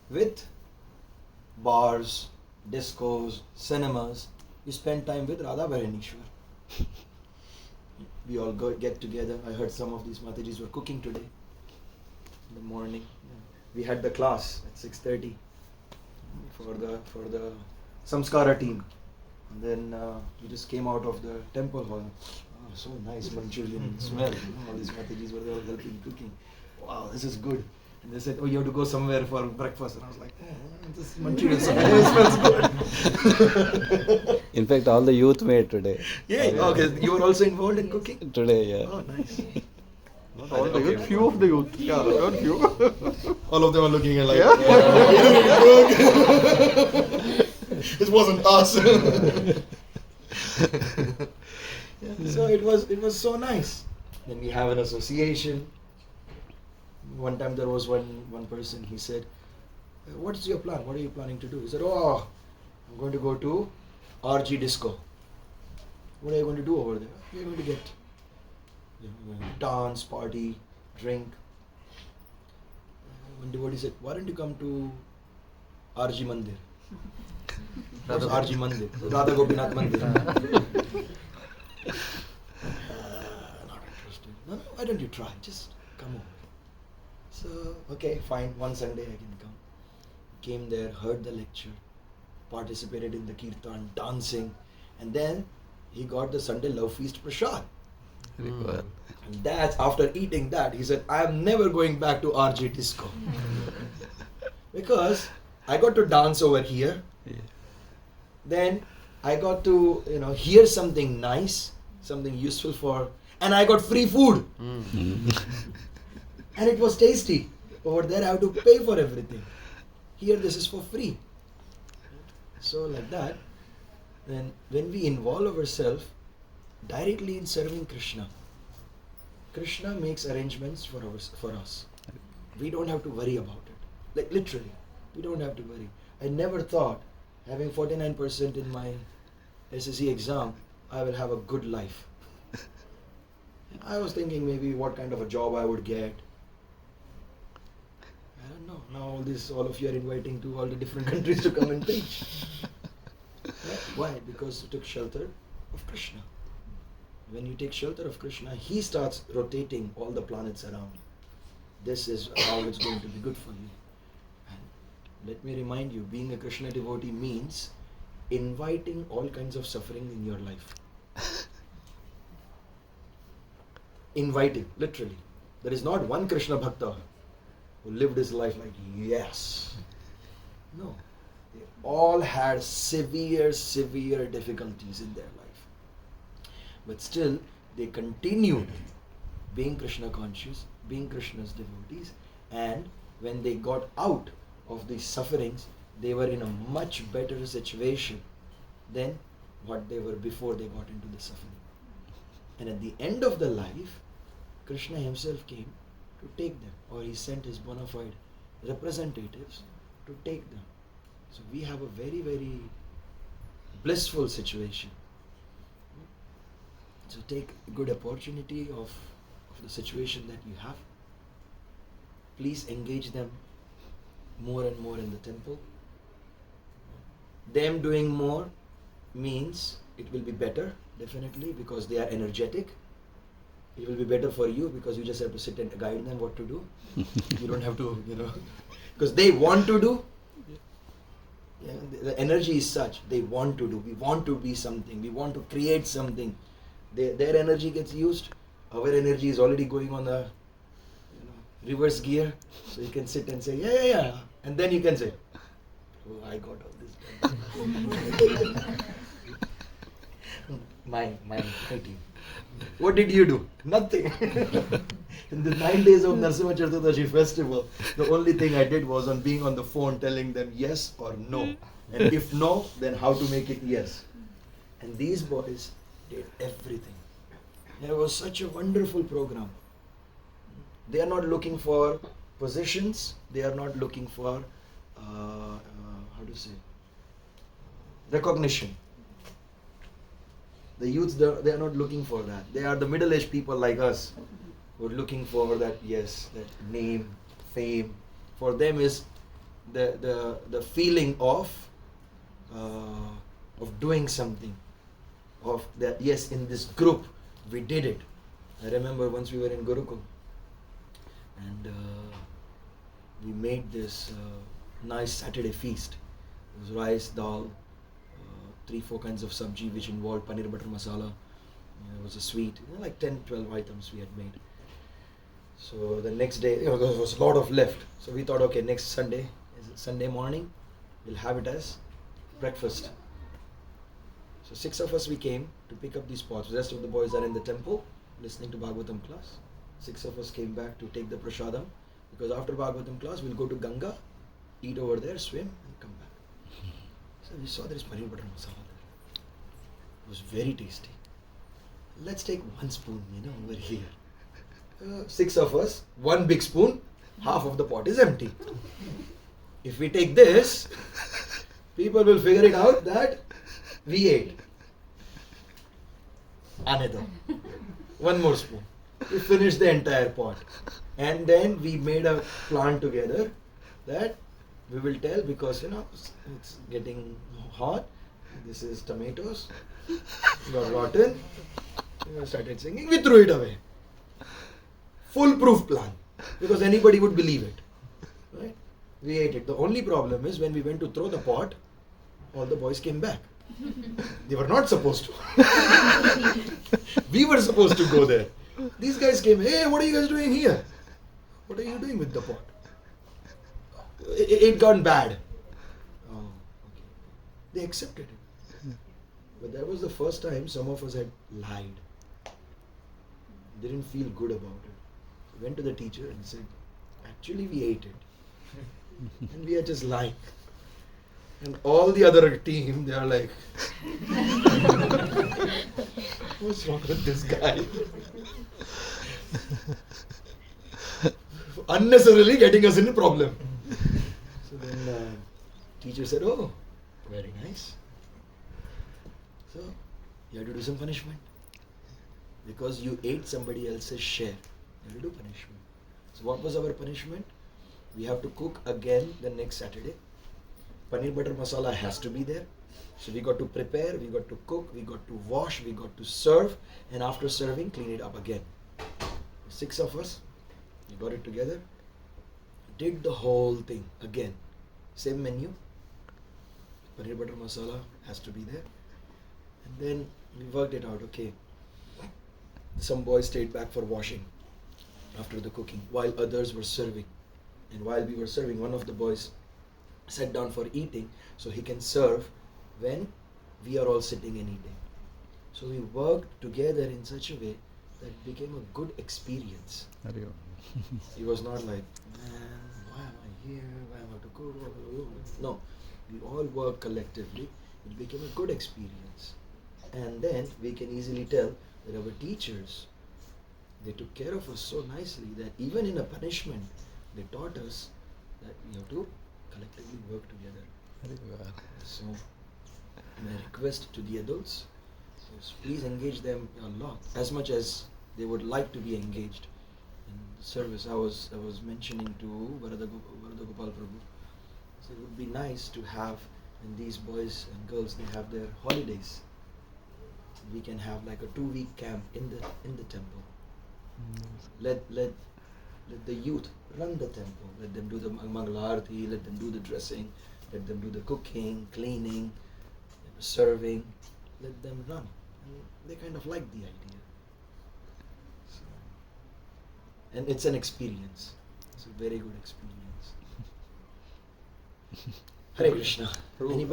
with bars, discos, cinemas. We spend time with Radha Bharanishwar. We all get together. I heard some of these Matajis were cooking today in the morning. We had the class at 6:30 for the Samskara team. And then we just came out of the temple hall. Oh, so nice Manchurian smell. All these Matajis were there helping cooking. Wow, this is good. And they said, oh, you have to go somewhere for breakfast. And I was like, this Manchurian smells good. In fact, all the youth made today. Yeah, okay. You were also involved in cooking? Today, yeah. Oh, nice. Not all the youth, few of the youth. Yeah, not few. All of them are looking at like, Yeah. It wasn't us. So it was so nice. Then we have an association. One time there was one person, he said, what is your plan? What are you planning to do? He said, oh, I'm going to go to RG Disco. What are you going to do over there? You're going to get dance, party, drink. One devotee said, why don't you come to RG Mandir? What's RG Mandir? Radha Gopinath Mandir. Not interested. No, why don't you try? Just come over. So, okay, fine. One Sunday I can come. Came there, heard the lecture, participated in the kirtan, dancing, and then he got the Sunday Love Feast Prasad. Well, And that's after eating that, he said, I am never going back to RG Disco. Because I got to dance over here. yeah. Then I got to, hear something nice, something useful for, and I got free food. And it was tasty. Over there I have to pay for everything. Here this is for free. So like that, then when we involve ourselves directly in serving Krishna, Krishna makes arrangements for us. We don't have to worry about it. Like literally, we don't have to worry. I never thought, having 49% in my SSC exam, I will have a good life. I was thinking maybe what kind of a job I would get. I don't know. Now all of you are inviting to all the different countries to come and preach. Right? Why? Because you took shelter of Krishna. When you take shelter of Krishna, he starts rotating all the planets around. This is how it's going to be good for you. And let me remind you, being a Krishna devotee means inviting all kinds of suffering in your life. Inviting, literally. There is not one Krishna Bhakta who lived his life like, yes. No. They all had severe difficulties in their life. But still, they continued being Krishna conscious, being Krishna's devotees, and when they got out of these sufferings, they were in a much better situation than what they were before they got into the suffering. And at the end of the life, Krishna himself came to take them, or he sent his bona fide representatives to take them. So we have a very, very blissful situation. So take a good opportunity of the situation that you have. Please engage them more and more in the temple. Them doing more means it will be better, definitely, because they are energetic. It will be better for you because you just have to sit and guide them what to do. You don't have to, because they want to do. Yeah, the energy is such, they want to do. We want to be something. We want to create something. Their energy gets used. Our energy is already going on the reverse gear. So you can sit and say, yeah. And then you can say, oh, I got all this done. my team. What did you do? Nothing. In the 9 days of Narasimha Chaturdashi festival, the only thing I did was on being on the phone telling them yes or no. And if no, then how to make it yes. And these boys did everything. It was such a wonderful program. They are not looking for positions. They are not looking for, recognition. The youths, they are not looking for that. They are the middle-aged people like us who are looking for that, yes, that name, fame. For them is the feeling of doing something, of that, yes, in this group we did it. I remember once we were in Gurukul and we made this nice Saturday feast. It was rice, dal, 3-4 kinds of sabji which involved paneer butter masala. It was a sweet, like 10-12 items we had made. So the next day, there was a lot of left. So we thought, okay, next Sunday, Sunday morning, we'll have it as breakfast. So 6 of us we came to pick up these pots. The rest of the boys are in the temple listening to Bhagavatam class. 6 of us came back to take the prasadam, because after Bhagavatam class we'll go to Ganga, eat over there, swim and come back. So we saw there is paneer butter masala there. It was very tasty. Let's take 1 spoon, over here. 6 of us, 1 big spoon, half of the pot is empty. If we take this, people will figure it out that we ate. Another. 1 more spoon. We finished the entire pot. And then we made a plan together that we will tell, because it's getting hot. This is tomatoes. Got rotten. We started singing. We threw it away. Foolproof plan. Because anybody would believe it. Right? We ate it. The only problem is when we went to throw the pot, all the boys came back. They were not supposed to. We were supposed to go there. These guys came, hey, what are you guys doing here? What are you doing with the pot? It got bad. Oh, okay. They accepted it. But that was the first time some of us had lied. Didn't feel good about it. So went to the teacher and said, actually we ate it. And we are just lying. And all the other team, they are like, what's wrong with this guy? Unnecessarily getting us in a problem. So then teacher said, oh, very nice. So you have to do some punishment. Because you ate somebody else's share. You have to do punishment. So what was our punishment? We have to cook again the next Saturday. Paneer butter masala has to be there. So we got to prepare, we got to cook, we got to wash, we got to serve, and after serving, clean it up again. 6 of us, we got it together, did the whole thing again. Same menu. Paneer butter masala has to be there. And then we worked it out, okay. Some boys stayed back for washing after the cooking, while others were serving. And while we were serving, one of the boys sat down for eating, so he can serve when we are all sitting and eating. So we worked together in such a way that it became a good experience. It was not like, man, why am I here? Why am I to go? No, we all worked collectively. It became a good experience. And then we can easily tell that our teachers, they took care of us so nicely that even in a punishment, they taught us that we have to collectively work together. So my request to the adults is please engage them a lot, as much as they would like to be engaged in service. I was mentioning to Varadagopal Prabhu, so it would be nice to have, and these boys and girls, they have their holidays. We can have like a 2-week camp in the temple. Let the youth run the temple. Let them do the Mangala Arati, let them do the dressing, let them do the cooking, cleaning, serving. Let them run. And they kind of like the idea. So, and it's an experience. It's a very good experience. Hare Krishna. Anybody?